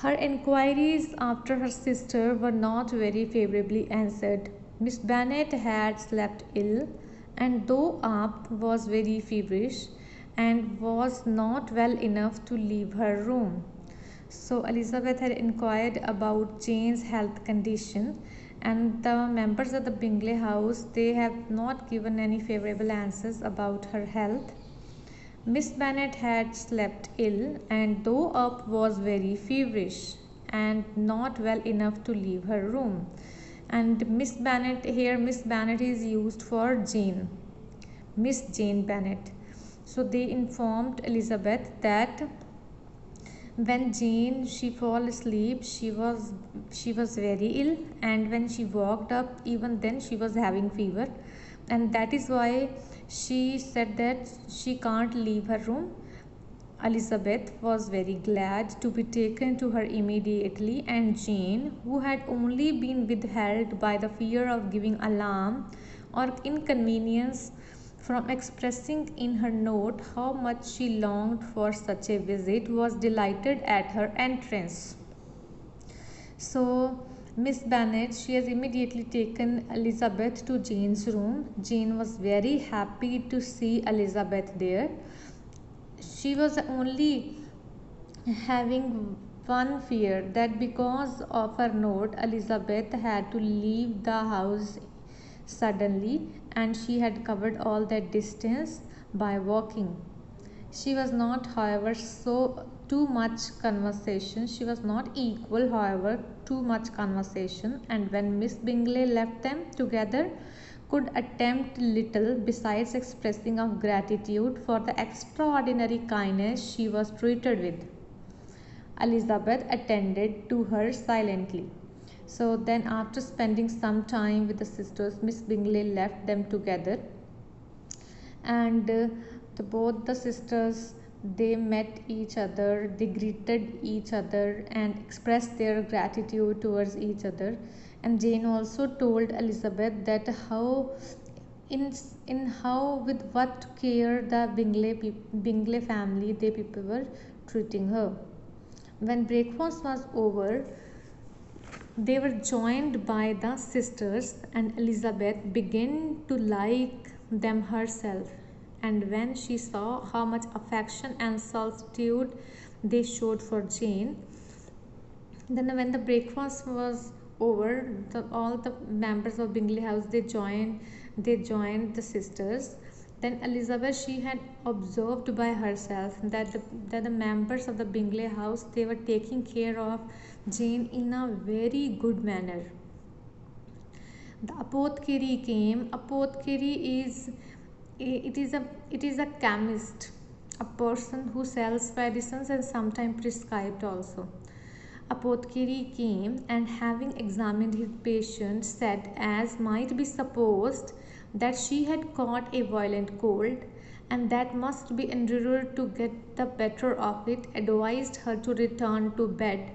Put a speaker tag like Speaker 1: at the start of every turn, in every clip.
Speaker 1: Her enquiries after her sister were not very favorably answered. Miss Bennet had slept ill, and though up, was very feverish, and was not well enough to leave her room. So Elizabeth had inquired about Jane's health condition, and the members of the Bingley house, they have not given any favorable answers about her health. Miss Bennet had slept ill, and though up, was very feverish and not well enough to leave her room. And Miss Bennet, here Miss Bennet is used for Jane, Miss Jane Bennet. So they informed Elizabeth that when Jane she fall asleep, she was very ill, and when she walked up, even then she was having fever, and that is why she said that she can't leave her room. Elizabeth was very glad to be taken to her immediately, and Jane, who had only been withheld by the fear of giving alarm or inconvenience from expressing in her note how much she longed for such a visit, was delighted at her entrance. So Miss Bennet, she has immediately taken Elizabeth to Jane's room. Jane was very happy to see Elizabeth there. She was only having one fear, that because of her note, Elizabeth had to leave the house suddenly, and she had covered all that distance by walking. She was not, however, so too much conversation. She was not equal, however, too much conversation, and when Miss Bingley left them together, could attempt little besides expressing of gratitude for the extraordinary kindness she was treated with. Elizabeth attended to her silently. So then, after spending some time with the sisters, Miss Bingley left them together, and both the sisters, they met each other, they greeted each other and expressed their gratitude towards each other. And Jane also told Elizabeth that how in how with what care the Bingley family, they people were treating her. When breakfast was over, they were joined by the sisters, and Elizabeth began to like them herself. And when she saw how much affection and solicitude they showed for Jane, then when the breakfast was over, all the members of Bingley House, they joined the sisters. Then Elizabeth, she had observed by herself that the members of the Bingley House, they were taking care of Jane in a very good manner. The apothecary came. Apothecary is it is a chemist, a person who sells medicines and sometimes prescribed also. Apothecary came, and having examined his patient, said, as might be supposed, that she had caught a violent cold, and that must be endured to get the better of it, advised her to return to bed,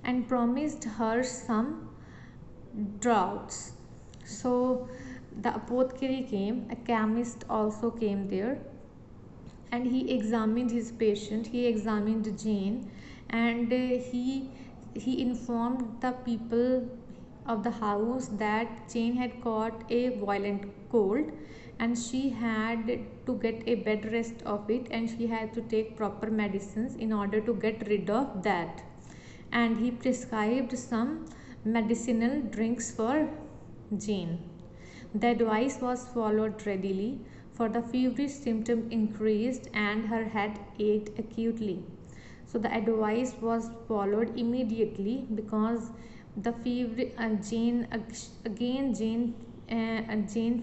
Speaker 1: and promised her some draughts. So the apothecary came, a chemist also came there, and he examined his patient, he examined Jane, and he informed the people of the house that Jane had caught a violent cold, and she had to get a bed rest of it, and she had to take proper medicines in order to get rid of that. And he prescribed some medicinal drinks for Jane. The advice was followed readily, for the feverish symptom increased and her head ached acutely. So the advice was followed immediately, because the fever, Jane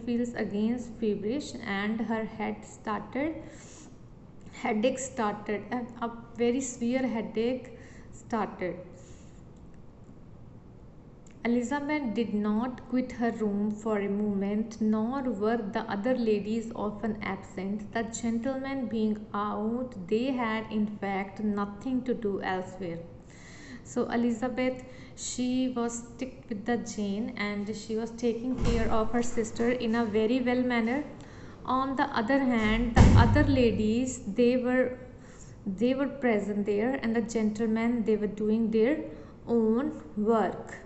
Speaker 1: feels again feverish, and her headache started, a very severe headache started. Elizabeth did not quit her room for a moment, nor were the other ladies often absent. The gentlemen being out, they had in fact nothing to do elsewhere. So Elizabeth, she was stick with the Jane, and she was taking care of her sister in a very well manner. On the other hand, the other ladies, they were present there, and the gentlemen, they were doing their own work.